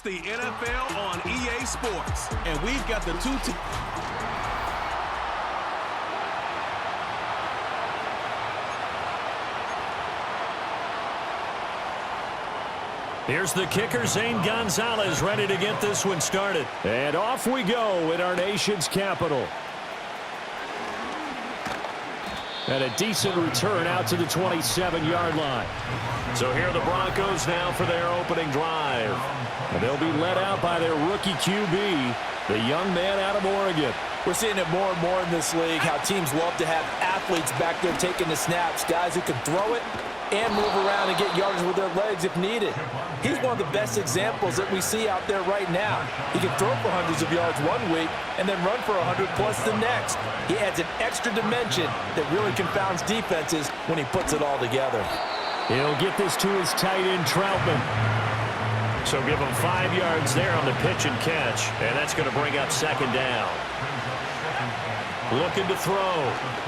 the NFL on EA Sports. And we've got the two teams. Here's the kicker, Zane Gonzalez, ready to get this one started. And off we go in our nation's capital. And a decent return out to the 27-yard line. So here are the Broncos now for their opening drive. And they'll be led out by their rookie QB, the young man out of Oregon. We're seeing it more and more in this league, how teams love to have athletes back there taking the snaps, guys who can throw it and move around and get yards with their legs if needed. He's one of the best examples that we see out there right now. He can throw for hundreds of yards one week and then run for 100+ the next. He adds an extra dimension that really confounds defenses when he puts it all together. He'll get this to his tight end, Troutman. So give him 5 yards there on the pitch and catch, and that's going to bring up second down. Looking to throw.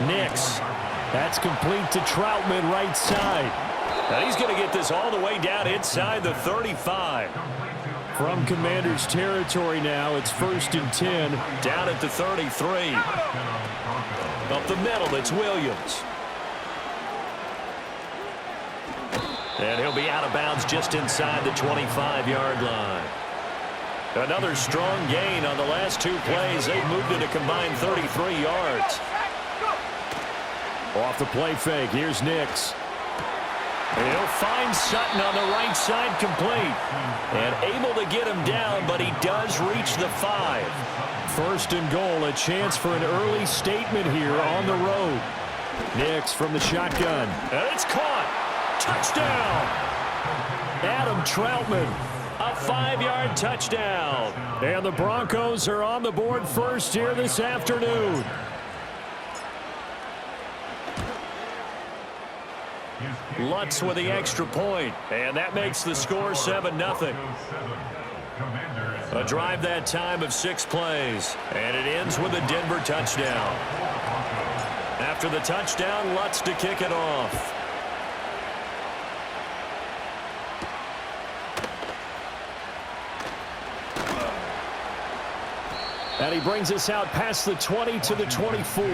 Nix. That's complete to Troutman, right side. And he's going to get this all the way down inside the 35. From Commander's territory now, it's 1st and 10. Down at the 33. Up the middle, it's Williams. And he'll be out of bounds just inside the 25-yard line. Another strong gain on the last 2 plays. They've moved it a combined 33 yards. Off the play fake, here's Nix. And he'll find Sutton on the right side, complete. And able to get him down, but he does reach the 5. 1st and goal, a chance for an early statement here on the road. Nix from the shotgun. And it's caught. Touchdown. Adam Troutman. A 5-yard touchdown. And the Broncos are on the board first here this afternoon. Lutz with the extra point, and that makes the score 7-0. A drive that time of 6 plays, and it ends with a Denver touchdown. After the touchdown, Lutz to kick it off. And he brings us out past the 20 to the 24.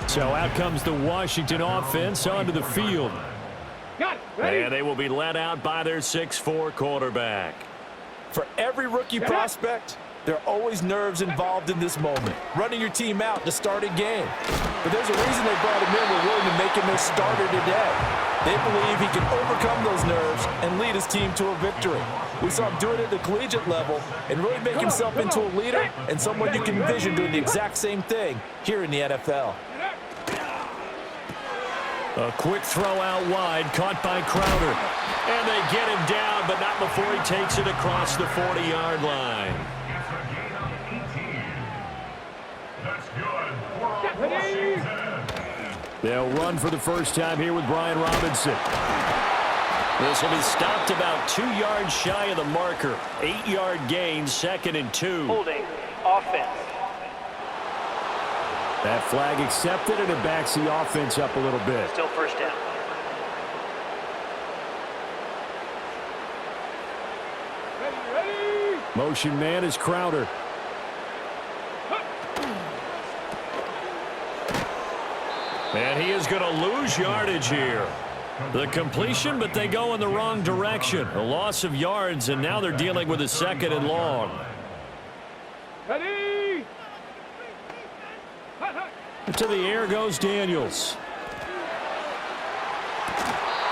So out comes the Washington offense onto the field. And they will be led out by their 6'4" quarterback. For every rookie prospect, there are always nerves involved in this moment. Running your team out to start a game. But there's a reason they brought him in. We're willing to make him their starter today. They believe he can overcome those nerves and lead his team to a victory. We saw him do it at the collegiate level and really make himself into a leader and someone you can envision doing the exact same thing here in the NFL. A quick throw out wide, caught by Crowder. And they get him down, but not before he takes it across the 40-yard line. They'll run for the first time here with Brian Robinson. This will be stopped about 2 yards shy of the marker. 8-yard gain, 2nd and 2. Holding, offense. That flag accepted, and it backs the offense up a little bit. Still first down. Ready. Motion man is Crowder. And he is going to lose yardage here. The completion, but they go in the wrong direction. A loss of yards, and now they're dealing with a 2nd and long. Ready. To the air goes Daniels.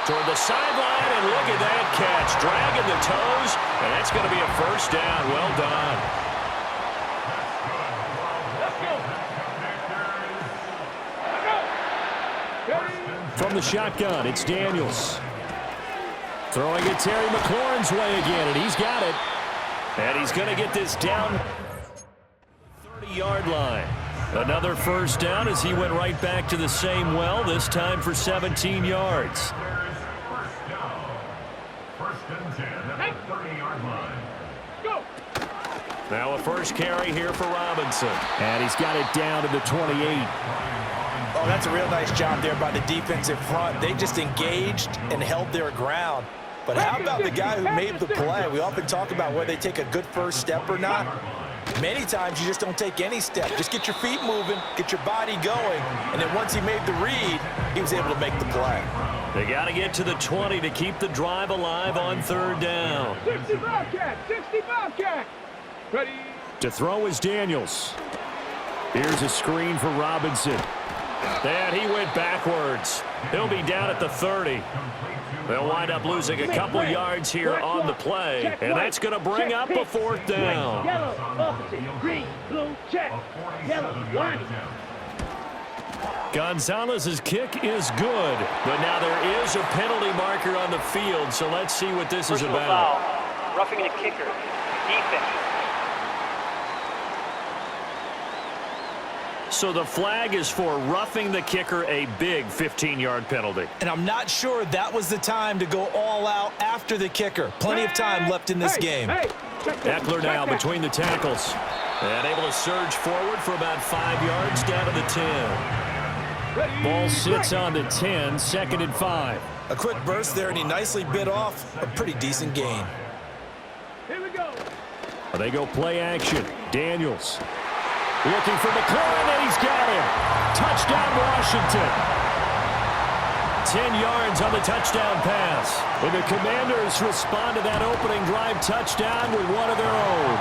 Toward the sideline, and look at that catch. Dragging the toes, and that's going to be a first down. Well done. From the shotgun, it's Daniels. Throwing it Terry McLaurin's way again, and he's got it. And he's going to get this down 30-yard line. Another first down as he went right back to the same well, this time for 17 yards. Now a first carry here for Robinson. And he's got it down to the 28. Oh, that's a real nice job there by the defensive front. They just engaged and held their ground. But how about the guy who made the play? We often talk about whether they take a good first step or not. Many times you just don't take any step. Just get your feet moving, get your body going, and then once he made the read, he was able to make the play. They got to get to the 20 to keep the drive alive on third down. 60 Bobcat, 60 Bobcat. Ready. To throw is Daniels. Here's a screen for Robinson. And he went backwards. He'll be down at the 30. They'll wind up losing a couple yards here on the play, and that's going to bring up a fourth down. Yellow, opposite, green, blue, check. Yellow, line. Gonzalez's kick is good, but now there is a penalty marker on the field, so let's see what this is about. Foul. Roughing the kicker. Defense. So the flag is for roughing the kicker, a big 15-yard penalty. And I'm not sure that was the time to go all out after the kicker. Plenty of time left in this game. Eckler now between the tackles. And able to surge forward for about 5 yards down to the 10. Ball sits on the 10, 2nd and 5. A quick burst there, and he nicely bit off a pretty decent gain. Here we go. They go play action. Daniels. Looking for McLaurin, and he's got him. Touchdown, Washington. 10 yards on the touchdown pass. And the Commanders respond to that opening drive touchdown with one of their own.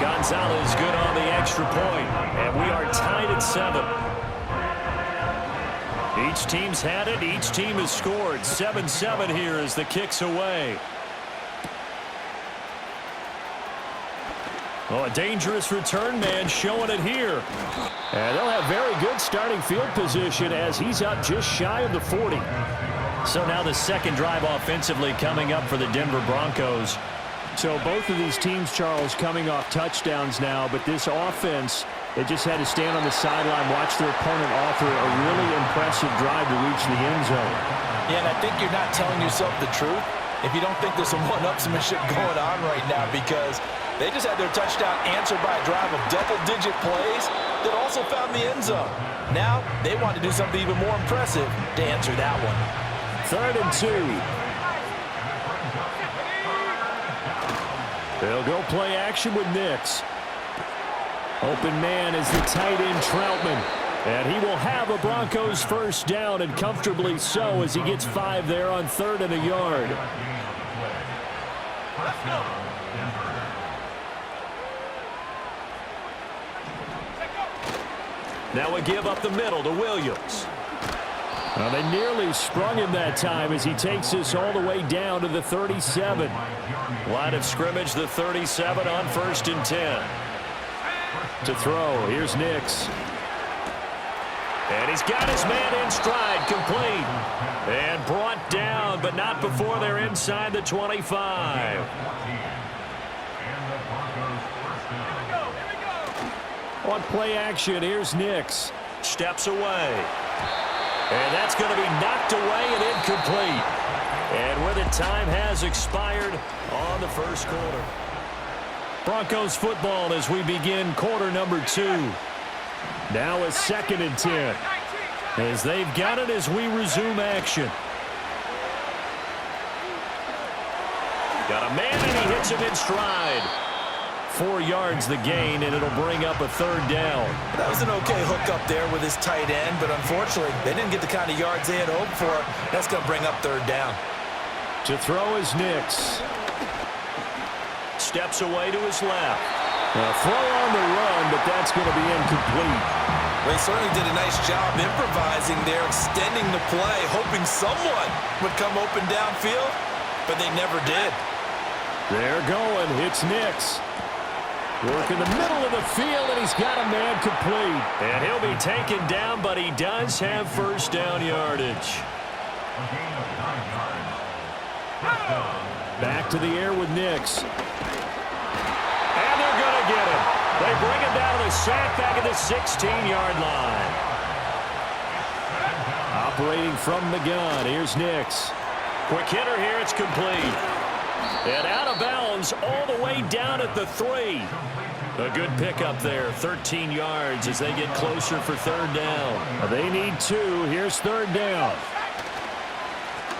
Gonzalez good on the extra point, and we are tied at 7. Each team's had it. Each team has scored. 7-7 here as the kick's away. Oh, a dangerous return man showing it here. And they'll have very good starting field position as he's up just shy of the 40. So now the second drive offensively coming up for the Denver Broncos. So both of these teams, Charles, coming off touchdowns now, but this offense, they just had to stand on the sideline, watch their opponent author a really impressive drive to reach the end zone. Yeah, and I think you're not telling yourself the truth if you don't think there's some one-upsmanship going on right now, because they just had their touchdown answered by a drive of double-digit plays that also found the end zone. Now they want to do something even more impressive to answer that one. 3rd and 2. They'll go play action with Nix. Open man is the tight end Troutman. And he will have a Broncos first down, and comfortably so, as he gets 5 there on 3rd and a yard. Let's go. Now a give up the middle to Williams. Well, they nearly sprung him that time as he takes this all the way down to the 37. Line of scrimmage, the 37 on 1st and 10. To throw, here's Nix. And he's got his man in stride, complete. And brought down, but not before they're inside the 25. On play action, here's Nix. Steps away. And that's going to be knocked away and incomplete. And where the time has expired on the first quarter. Broncos football as we begin quarter number 2. Now a 2nd and 10. As they've got it as we resume action. Got a man and he hits him in stride. 4 yards the gain, and it'll bring up a 3rd down. That was an okay hook up there with his tight end, but unfortunately, they didn't get the kind of yards they had hoped for. That's going to bring up 3rd down. To throw is Nix. Steps away to his left. A throw on the run, but that's going to be incomplete. They certainly did a nice job improvising there, extending the play, hoping someone would come open downfield, but they never did. They're going. It's Nix. Work in the middle of the field, and he's got a man complete. And he'll be taken down, but he does have first down yardage. Back to the air with Nix. And they're going to get him. They bring him down to the sack back at the 16-yard line. Operating from the gun, here's Nix. Quick hitter here, it's complete. And out of bounds all the way down at the 3. A good pickup there, 13 yards as they get closer for 3rd down. They need 2. Here's 3rd down.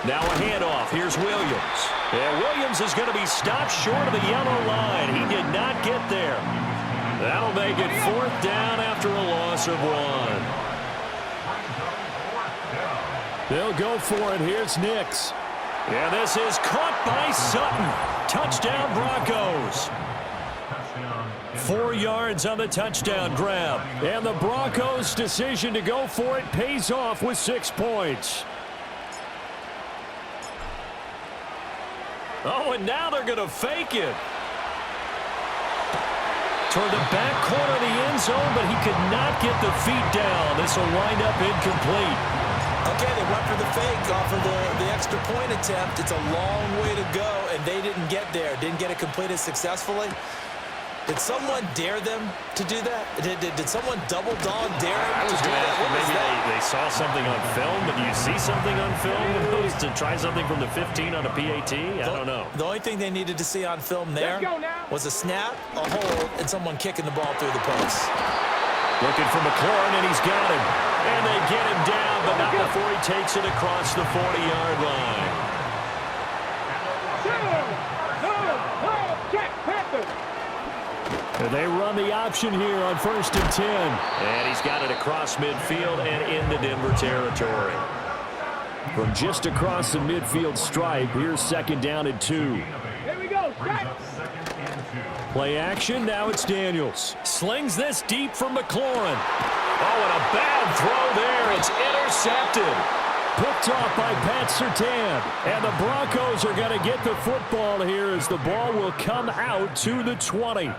Now a handoff. Here's Williams. And Williams is going to be stopped short of the yellow line. He did not get there. That'll make it 4th down after a loss of 1. They'll go for it. Here's Nix. Yeah, this is caught by Sutton. Touchdown, Broncos. 4 yards on the touchdown grab. And the Broncos' decision to go for it pays off with 6 points. Oh, and now they're going to fake it. Toward the back corner of the end zone, but he could not get the feet down. This will wind up incomplete. Okay, they went for the fake off of the extra point attempt. It's a long way to go, and they didn't get there. Didn't get it completed successfully. Did someone dare them to do that? Did someone double dog dare them to do that? Maybe they saw something on film, but do you see something on film to try something from the 15 on a PAT? I don't know. The only thing they needed to see on film there was a snap, a hold, and someone kicking the ball through the post. Looking for McLaurin, and he's got him. And they get him down, but not before he takes it across the 40-yard line. They run the option here on 1st and 10. And he's got it across midfield and into Denver territory. From just across the midfield stripe, here's 2nd down and 2. Here we go, Play action, now it's Daniels. Slings this deep from McLaurin. Oh, and a bad throw there. It's intercepted. Picked off by Pat Surtain. And the Broncos are going to get the football here as the ball will come out to the 20.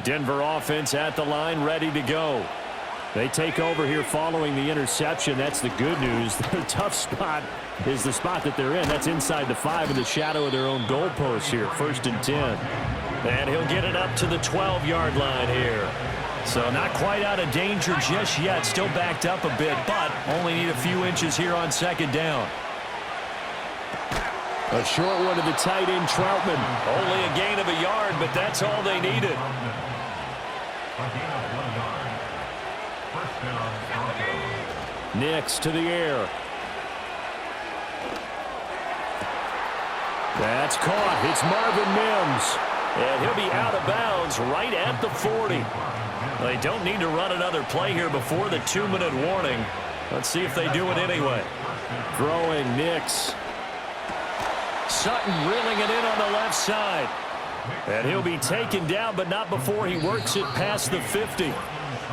Denver offense at the line, ready to go. They take over here following the interception. That's the good news. The tough spot is the spot that they're in. That's inside the 5 in the shadow of their own goalpost here. 1st and 10. And he'll get it up to the 12-yard line here. So not quite out of danger just yet. Still backed up a bit, but only need a few inches here on 2nd down. A short one to the tight end, Troutman. Only a gain of a yard, but that's all they needed. Nix to the air. That's caught. It's Marvin Mims. And he'll be out of bounds right at the 40. They don't need to run another play here before the 2-minute warning. Let's see if they do it anyway. Throwing Nix. Sutton reeling it in on the left side. And he'll be taken down, but not before he works it past the 50.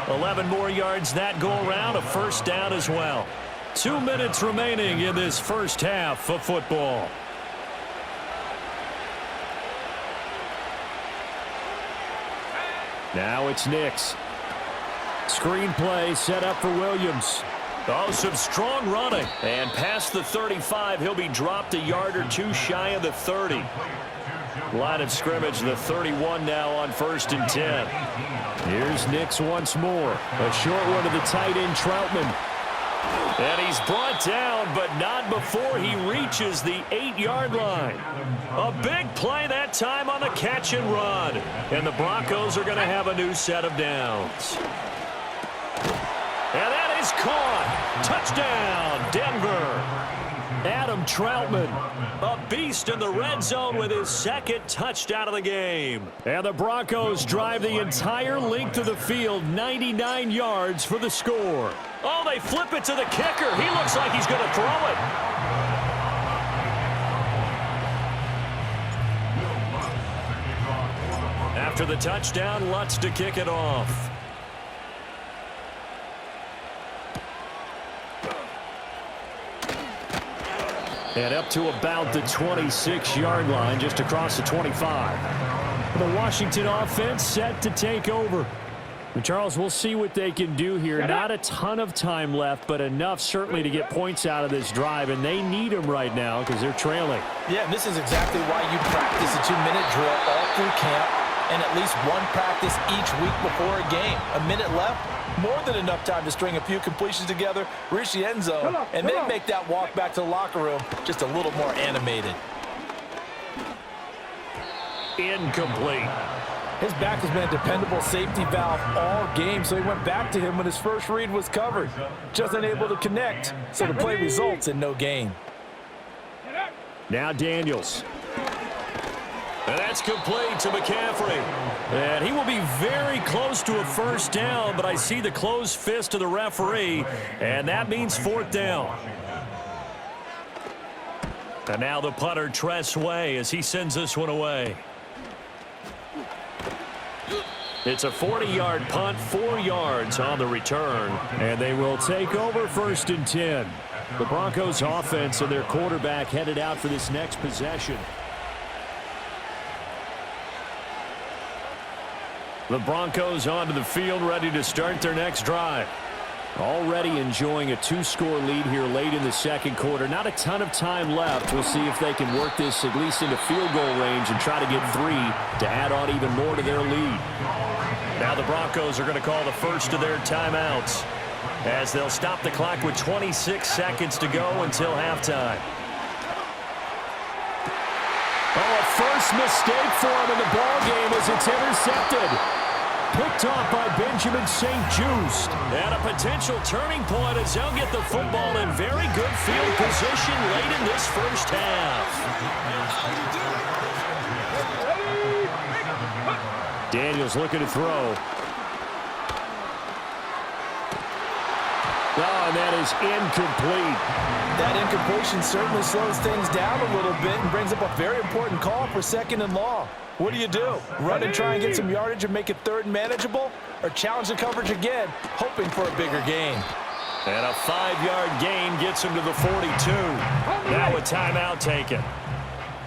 11 more yards that go around, a 1st down as well. 2 minutes remaining in this first half of football. Now it's Nix. Screenplay set up for Williams. Oh, some strong running. And past the 35, he'll be dropped a yard or 2 shy of the 30. Line of scrimmage, the 31 now on 1st and 10. Here's Nix once more. A short one to the tight end, Troutman. And he's brought down, but not before he reaches the 8-yard line. A big play that time on the catch and run. And the Broncos are going to have a new set of downs. And that is caught. Touchdown, Denver. Adam Troutman. A beast in the red zone with his 2nd touchdown of the game. And the Broncos drive the entire length of the field, 99 yards for the score. Oh, they flip it to the kicker. He looks like he's going to throw it. After the touchdown, Lutz to kick it off. And up to about the 26-yard line, just across the 25. The Washington offense set to take over. And Charles, we'll see what they can do here. Not a ton of time left, but enough certainly to get points out of this drive, and they need them right now because they're trailing. Yeah, and this is exactly why you practice a 2-minute drill all through camp and at least one practice each week before a game. A minute left, more than enough time to string a few completions together, reach the end zone, and then make that walk back to the locker room just a little more animated. Incomplete. His back has been a dependable safety valve all game, so he went back to him when his first read was covered. Just unable to connect, so the play results in no gain. Now Daniels. And that's complete to McCaffrey. And he will be very close to a first down, but I see the closed fist of the referee, and that means fourth down. And now the punter, Tress Way, as he sends this one away. It's a 40-yard punt, 4 yards on the return. And they will take over 1st and 10. The Broncos offense and their quarterback headed out for this next possession. The Broncos onto the field, ready to start their next drive. Already enjoying a 2-score lead here late in the second quarter. Not a ton of time left. We'll see if they can work this at least into field goal range and try to get 3 to add on even more to their lead. Now the Broncos are going to call the first of their timeouts, as they'll stop the clock with 26 seconds to go until halftime. Oh, a first mistake for him in the ball game as it's intercepted. Picked off by Benjamin St-Juste. And a potential turning point as they'll get the football in very good field position late in this first half. Daniels looking to throw. Oh, and that is incomplete. That incompletion certainly slows things down a little bit and brings up a very important call for 2nd and long. What do? Run and try and get some yardage and make it 3rd and manageable? Or challenge the coverage again, hoping for a bigger gain? And a 5-yard gain gets him to the 42. Now a timeout taken.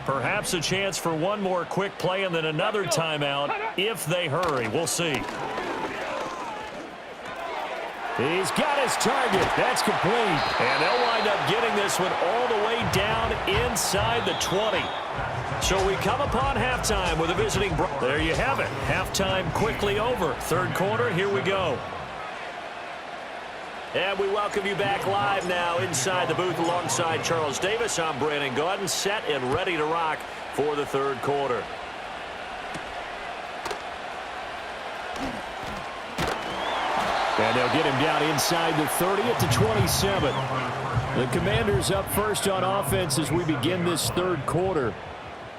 Perhaps a chance for one more quick play and then another timeout if they hurry. We'll see. He's got his target. That's complete. And they'll wind up getting this one all the way down inside the 20. So we come upon halftime with a visiting. There you have it. Halftime quickly over. 3rd quarter, here we go. And we welcome you back live now inside the booth alongside Charles Davis. I'm Brandon Gaudin, set and ready to rock for the 3rd quarter. And they'll get him down inside the 30 at the 27. The Commanders up first on offense as we begin this 3rd quarter.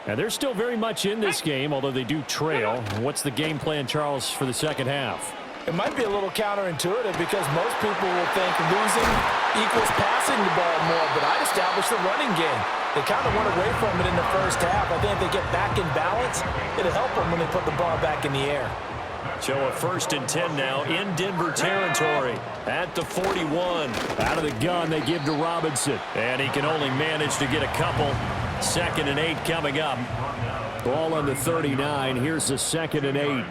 And they're still very much in this game, although they do trail. What's the game plan, Charles, for the second half? It might be a little counterintuitive because most people will think losing equals passing the ball more, but I'd establish the running game. They kind of went away from it in the first half. I think if they get back in balance, it'll help them when they put the ball back in the air. So a 1st and 10 now in Denver territory at the 41. Out of the gun, they give to Robinson. And he can only manage to get a couple. 2nd and 8 coming up. Ball on the 39. Here's the 2nd and 8.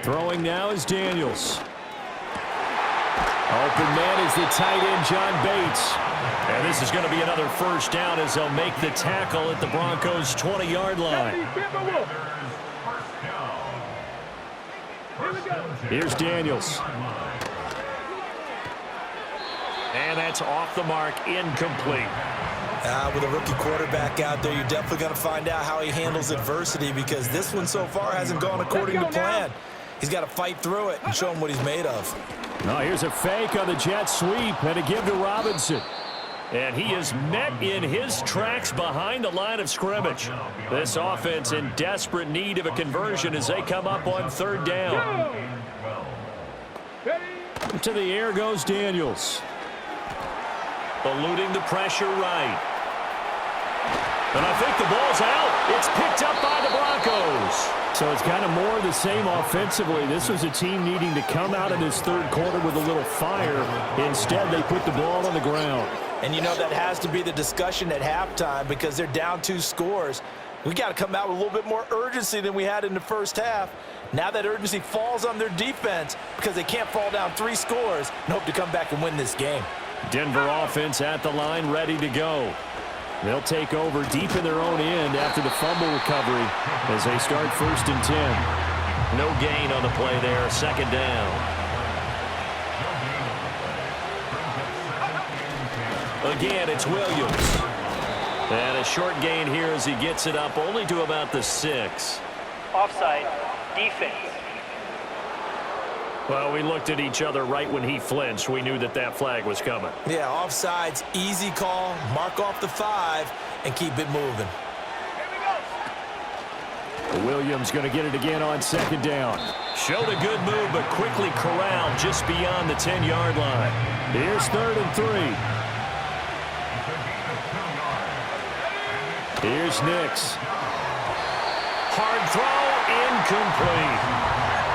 Throwing now is Daniels. Open man is the tight end, John Bates. And this is going to be another first down as they'll make the tackle at the Broncos' 20-yard line. Here's Daniels. And that's off the mark, incomplete. With a rookie quarterback out there, you're definitely going to find out how he handles adversity because this one so far hasn't gone according to plan. He's got to fight through it and show him what he's made of. Now here's a fake on the jet sweep and a give to Robinson. And he is met in his tracks behind the line of scrimmage. This offense in desperate need of a conversion as they come up on 3rd down. To the air goes Daniels. Eluding the pressure right. And I think the ball's out. It's picked up by the Broncos. So it's kind of more of the same offensively. This was a team needing to come out of this 3rd quarter with a little fire. Instead, they put the ball on the ground. And you know that has to be the discussion at halftime because they're down 2 scores. We got to come out with a little bit more urgency than we had in the first half. Now that urgency falls on their defense because they can't fall down 3 scores and hope to come back and win this game. Denver offense at the line, ready to go. They'll take over deep in their own end after the fumble recovery as they start 1st and 10. No gain on the play there, 2nd down. Again, it's Williams. And a short gain here as he gets it up only to about the 6. Offside. Defense. Well, we looked at each other right when he flinched. We knew that that flag was coming. Yeah, offsides, easy call. Mark off the 5 and keep it moving. Williams going to get it again on second down. Showed a good move, but quickly corralled just beyond the 10-yard line. Here's 3rd and 3. Here's Nix. Hard throw, incomplete.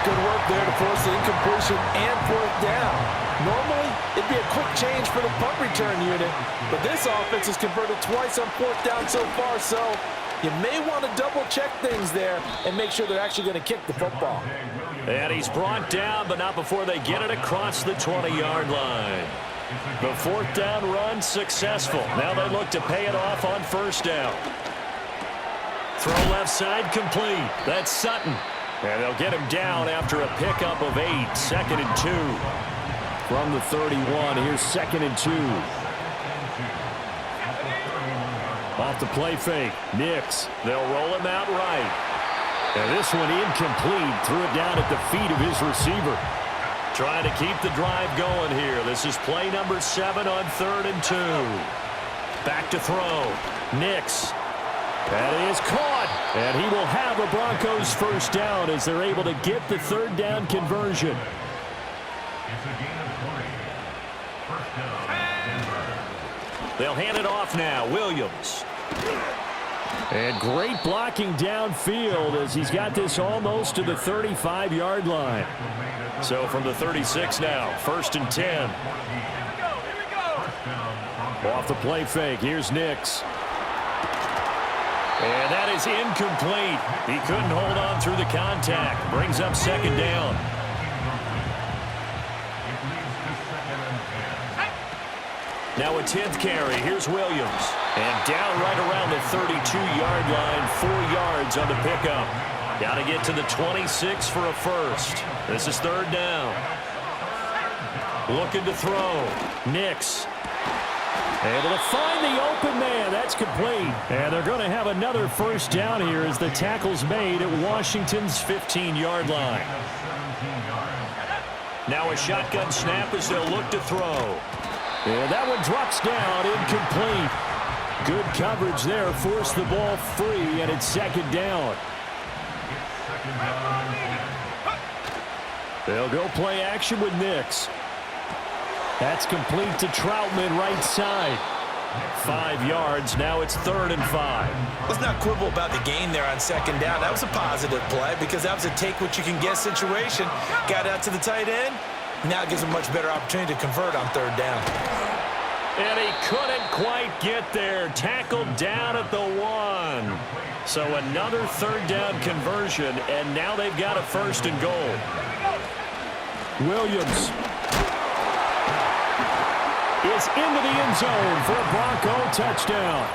Good work there to force the incompletion and 4th down. Normally, it'd be a quick change for the punt return unit, but this offense has converted twice on 4th down so far, so you may want to double-check things there and make sure they're actually going to kick the football. And he's brought down, but not before they get it across the 20-yard line. The 4th down run successful. Now they look to pay it off on 1st down. Throw left side complete. That's Sutton. And they'll get him down after a pickup of 8. 2nd and 2. From the 31, here's 2nd and 2. Off the play fake. Nix. They'll roll him out right. And this one incomplete. Threw it down at the feet of his receiver. Trying to keep the drive going here. This is play number 7 on 3rd and 2. Back to throw. Nix. That is caught. And he will have a Broncos 1st down as they're able to get the 3rd down conversion. They'll hand it off now. Williams. And great blocking downfield as he's got this almost to the 35-yard line. So from the 36 now, 1st and 10. Off the play fake, here's Nix. And that is incomplete. He couldn't hold on through the contact. Brings up 2nd down. Now a 10th carry. Here's Williams. And down right around the 32-yard line. 4 yards on the pickup. Got to get to the 26 for a first. This is 3rd down. Looking to throw. Nix. Able to find the open man. That's complete. And they're going to have another 1st down here as the tackle's made at Washington's 15-yard line. Now a shotgun snap as they'll look to throw. And that one drops down, incomplete. Good coverage there, forced the ball free, and it's 2nd down. They'll go play action with Nix. That's complete to Troutman, right side. 5 yards, now it's 3rd and 5. Let's not quibble about the gain there on 2nd down. That was a positive play because that was a take-what-you-can-get situation. Got out to the tight end. Now it gives him a much better opportunity to convert on 3rd down. And he couldn't quite get there. Tackled down at the 1. So another 3rd down conversion, and now they've got a 1st and goal. Williams is into the end zone for a Bronco touchdown.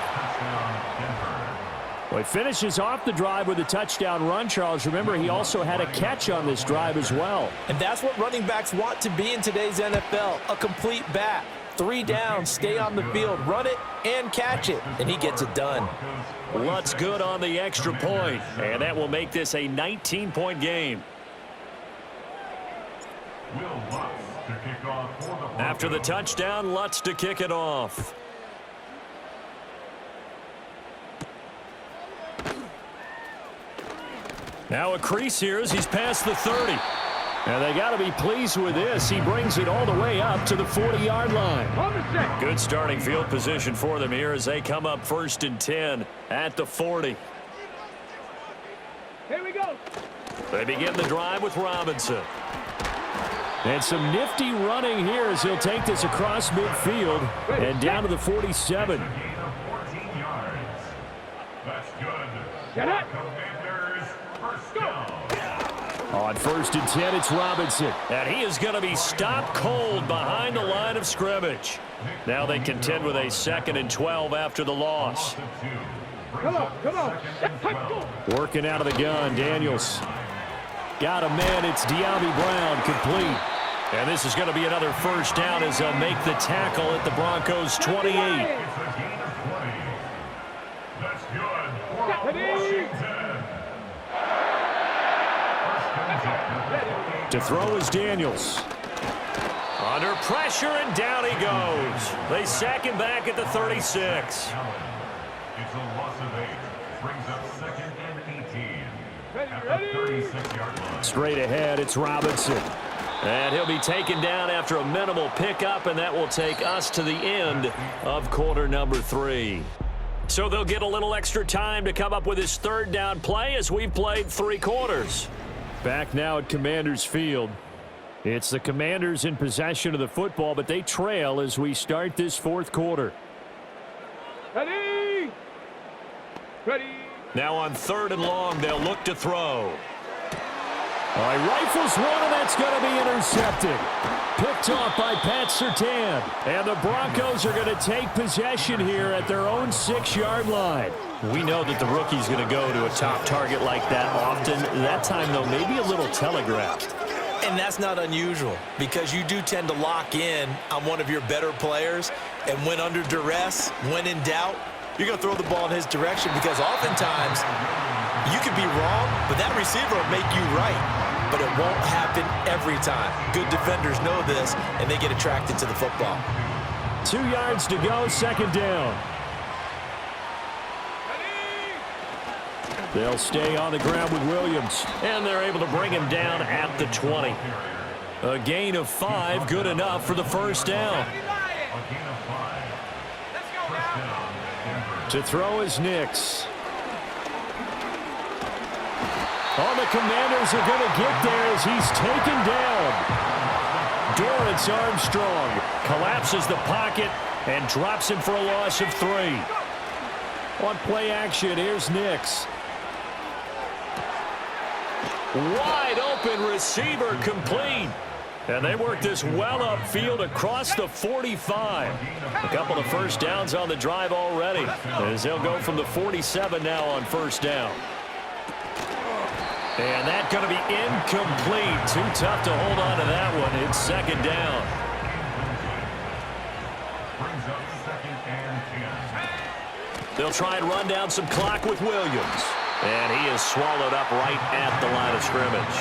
Well, he finishes off the drive with a touchdown run, Charles. Remember, he also had a catch on this drive as well. And that's what running backs want to be in today's NFL, a complete back. 3 down, stay on the field, run it, and catch it. And he gets it done. Lutz good on the extra point, and that will make this a 19-point game. After the touchdown, Lutz to kick it off. Now a crease here as he's past the 30. And they got to be pleased with this. He brings it all the way up to the 40-yard line. Good starting field position for them here as they come up 1st and 10 at the 40. Here we go. They begin the drive with Robinson. And some nifty running here as he'll take this across midfield and down to the 47. Get it. On 1st and 10, it's Robinson. And he is going to be stopped cold behind the line of scrimmage. Now they contend with a 2nd and 12 after the loss. Come on. Working out of the gun, Daniels. Got a man, it's De'Ami Brown, complete. And this is going to be another 1st down as they'll make the tackle at the Broncos 28. To throw is Daniels. Under pressure, and down he goes. They sack him back at the 36. It's a loss of 8. Brings up 2nd and 18. At the 36-yard line. Straight ahead, it's Robinson. And he'll be taken down after a minimal pickup, and that will take us to the end of quarter number 3. So they'll get a little extra time to come up with his third down play as we've played 3 quarters. Back now at Commanders Field. It's the Commanders in possession of the football, but they trail as we start this 4th quarter. Ready? Ready? Now on 3rd and long, they'll look to throw. All right, rifles one, and that's going to be intercepted. Picked off by Pat Surtain. And the Broncos are going to take possession here at their own 6-yard line. We know that the rookie's going to go to a top target like that often. That time, though, maybe a little telegraphed. And that's not unusual because you do tend to lock in on one of your better players, and when under duress, when in doubt, you're going to throw the ball in his direction because oftentimes you could be wrong, but that receiver will make you right. But it won't happen every time. Good defenders know this, and they get attracted to the football. 2 yards to go, 2nd down. They'll stay on the ground with Williams. And they're able to bring him down at the 20. A gain of 5, good enough for the 1st down. To throw is Nix. Oh, the Commanders are going to get there as he's taken down. Dorrance Armstrong collapses the pocket and drops him for a loss of 3. On play action, here's Nix. Wide open receiver complete. And they work this well upfield across the 45. A couple of 1st downs on the drive already, as they'll go from the 47 now on 1st down. And that's going to be incomplete. Too tough to hold on to that one. It's 2nd down. Brings up 2nd and 10. They'll try and run down some clock with Williams. And he is swallowed up right at the line of scrimmage.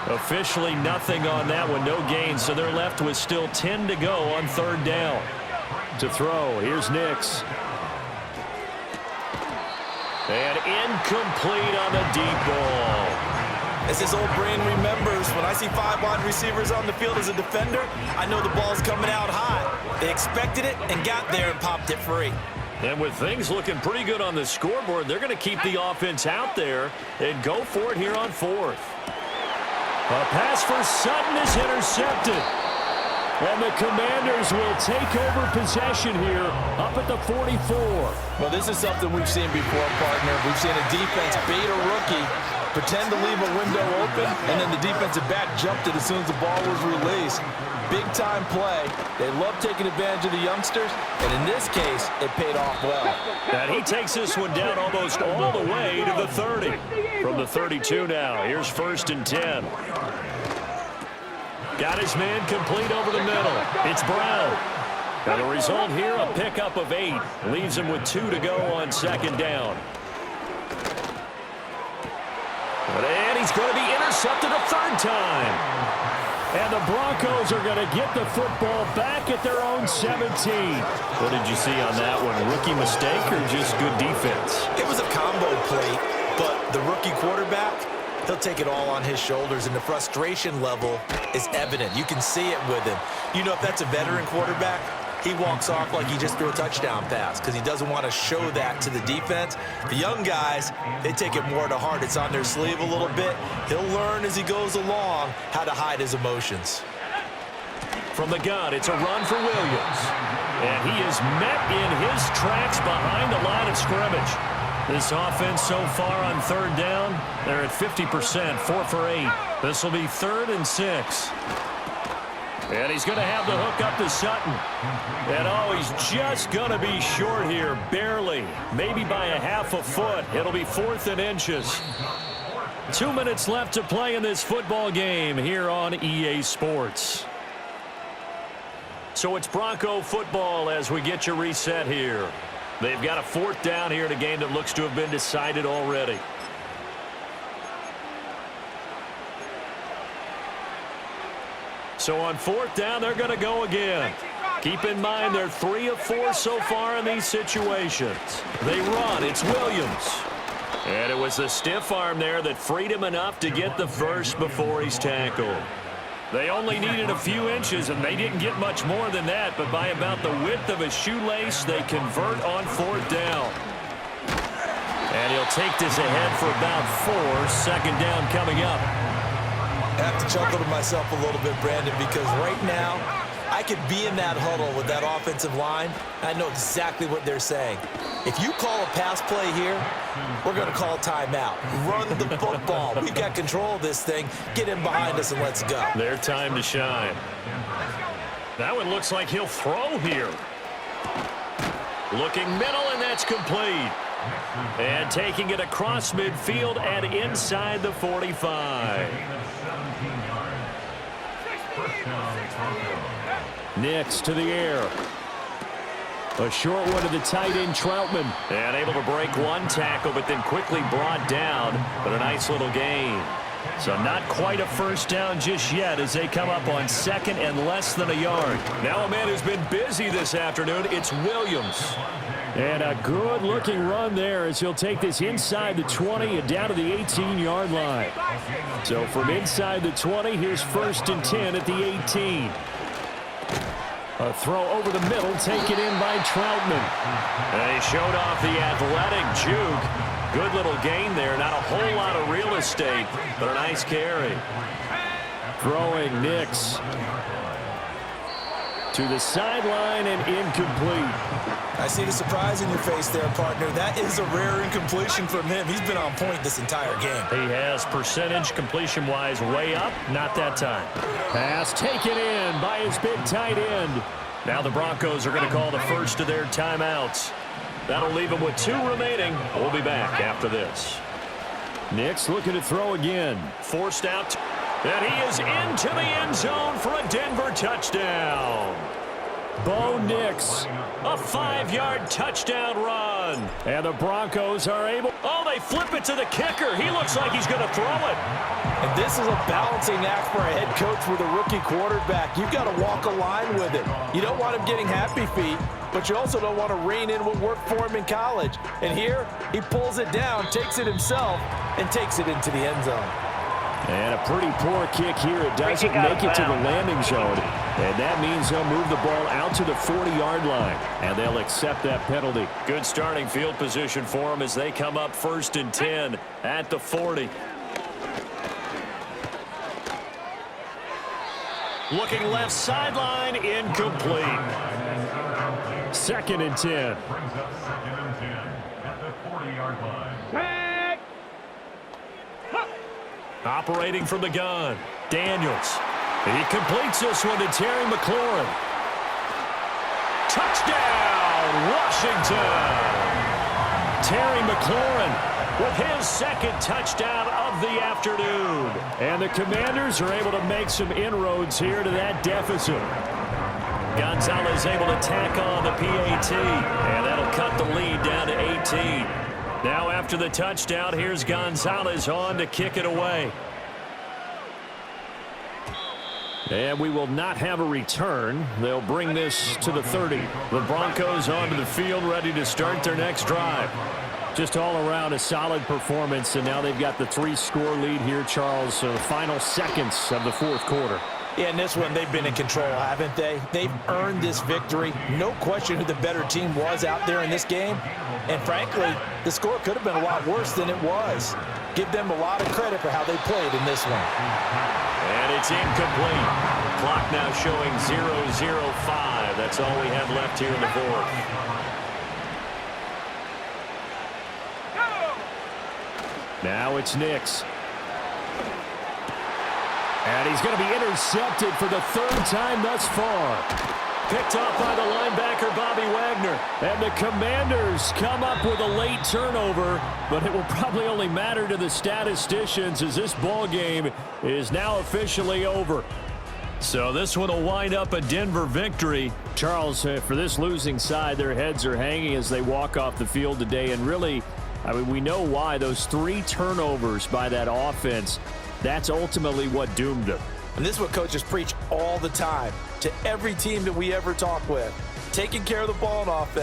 Officially nothing on that one, no gain, so they're left with still 10 to go on 3rd down. To throw, here's Nix. And incomplete on the deep ball. As his old brain remembers, when I see 5 wide receivers on the field as a defender, I know the ball's coming out high. They expected it and got there and popped it free. And with things looking pretty good on the scoreboard, they're going to keep the offense out there and go for it here on 4th. A pass for Sutton is intercepted. And the Commanders will take over possession here up at the 44. Well, this is something we've seen before, partner. We've seen a defense bait a rookie, pretend to leave a window open, and then the defensive back jumped it as soon as the ball was released. Big-time play. They love taking advantage of the youngsters, and in this case, it paid off well. And he takes this one down almost all the way to the 30. From the 32 now, here's 1st and 10. Got his man complete over the middle. It's Brown. And the result here, a pickup of 8. Leaves him with 2 to go on 2nd down. And he's going to be intercepted a 3rd time. And the Broncos are going to get the football back at their own 17. What did you see on that one? Rookie mistake or just good defense? It was a combo play, but the rookie quarterback, he'll take it all on his shoulders, and the frustration level is evident. You can see it with him. You know, if that's a veteran quarterback, he walks off like he just threw a touchdown pass because he doesn't want to show that to the defense. The young guys, they take it more to heart. It's on their sleeve a little bit. He'll learn as he goes along how to hide his emotions. From the gun, it's a run for Williams. And he is met in his tracks behind the line of scrimmage. This offense so far on 3rd down, they're at 50%, 4 for 8. This will be 3rd and 6. And he's going to have the hook up to Sutton. And, oh, he's just going to be short here, barely, maybe by a half a foot. It'll be 4th and inches. 2 minutes left to play in this football game here on EA Sports. So it's Bronco football as we get you reset here. They've got a 4th down here in a game that looks to have been decided already. So on 4th down, they're going to go again. Keep in mind they're 3 of 4 so far in these situations. They run. It's Williams. And it was the stiff arm there that freed him enough to get the first before he's tackled. They only needed a few inches, and they didn't get much more than that, but by about the width of a shoelace, they convert on 4th down. And he'll take this ahead for about 4. 2nd down coming up. I have to chuckle to myself a little bit, Brandon, because right now I could be in that huddle with that offensive line. I know exactly what they're saying. If you call a pass play here, we're going to call timeout. Run the football. We've got control of this thing. Get in behind us and let's go. Their time to shine. That one looks like he'll throw here. Looking middle, and that's complete. And taking it across midfield and inside the 45. Nix to the air. A short one to the tight end, Troutman. And able to break one tackle, but then quickly brought down. But a nice little gain. So not quite a first down just yet as they come up on 2nd and less than a yard. Now a man who's been busy this afternoon, it's Williams. And a good-looking run there as he'll take this inside the 20 and down to the 18-yard line. So from inside the 20, here's 1st and 10 at the 18. A throw over the middle, taken in by Troutman. And he showed off the athletic juke. Good little gain there. Not a whole lot of real estate, but a nice carry. Throwing Nix to the sideline and incomplete. I see the surprise in your face there, partner. That is a rare incompletion from him. He's been on point this entire game. He has percentage completion-wise way up. Not that time. Pass taken in by his big tight end. Now the Broncos are going to call the first of their timeouts. That'll leave them with 2 remaining. We'll be back after this. Nix looking to throw again. Forced out. And he is into the end zone for a Denver touchdown. Bo Nix. A 5-yard touchdown run. And the Broncos are able. Oh, they flip it to the kicker. He looks like he's going to throw it. And this is a balancing act for a head coach with a rookie quarterback. You've got to walk a line with it. You don't want him getting happy feet, but you also don't want to rein in what worked for him in college. And here, he pulls it down, takes it himself, and takes it into the end zone. And a pretty poor kick here. It doesn't make it to the landing zone. And that means they'll move the ball out to the 40-yard line. And they'll accept that penalty. Good starting field position for them as they come up 1st and 10 at the 40. Looking left sideline, incomplete. 2nd and 10. Brings up 2nd and 10 at the 40-yard line. Operating from the gun, Daniels. He completes this one to Terry McLaurin. Touchdown, Washington! Terry McLaurin with his 2nd touchdown of the afternoon. And the Commanders are able to make some inroads here to that deficit. Gonzalez able to tack on the PAT, and that'll cut the lead down to 18. Now after the touchdown, here's Gonzalez on to kick it away. And we will not have a return. They'll bring this to the 30. The Broncos onto the field, ready to start their next drive. Just all around a solid performance, and now they've got the 3-score lead here, Charles. So the final seconds of the 4th quarter. Yeah, in this one, they've been in control, haven't they? They've earned this victory. No question who the better team was out there in this game. And frankly, the score could have been a lot worse than it was. Give them a lot of credit for how they played in this one. And it's incomplete. Clock now showing 0:05. That's all we have left here in the 4th. Now it's Nix. And he's going to be intercepted for the 3rd time thus far. Picked off by the linebacker, Bobby Wagner. And the Commanders come up with a late turnover, but it will probably only matter to the statisticians as this ball game is now officially over. So this one will wind up a Denver victory. Charles, for this losing side, their heads are hanging as they walk off the field today. And really, I mean, we know why. Those 3 turnovers by that offense, that's ultimately what doomed them. And this is what coaches preach all the time to every team that we ever talk with. Taking care of the ball on offense